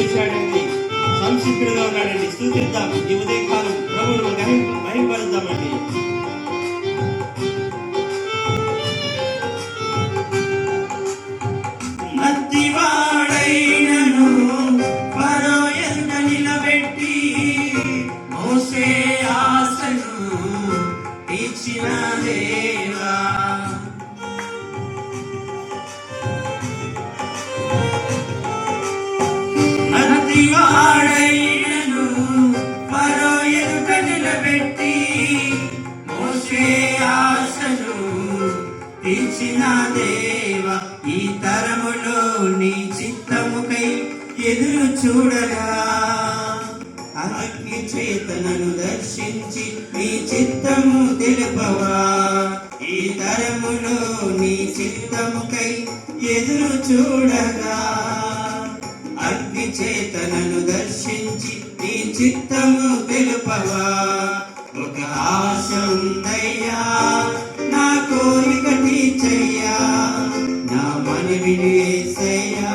చేశాడండి, సంసిద్ధుడుగా ఉన్నాడండి. స్తుతిద్దాం ఈ ఉదయకాలం, ప్రభువును మహిమపరుద్దామండి. నత్తివాడైనను ఫరో ఎదుట నిలబెట్టి మోసే ఆశను తీర్చిన దేవా, నత్తివాడైనను ఫరో ఎదుట నిలబెట్టి మోసే ఆశను తీర్చిన దేవా, ఈ తరములో నీ చిత్తముకై ఎదురు చూడగా అగ్ని చేతనను దర్శించి నీ చిత్తము తెలుపవా. ఈ తరములో నీ చిత్తముకై ఎదురు చూడగా అగ్ని చేతనను దర్శించి నీ చిత్తము తెలుపవా. ఒక ఆశ ఉందయ్యా, నా కోరిక తీర్చయ్యా, నా మనవిని యేసయ్యా.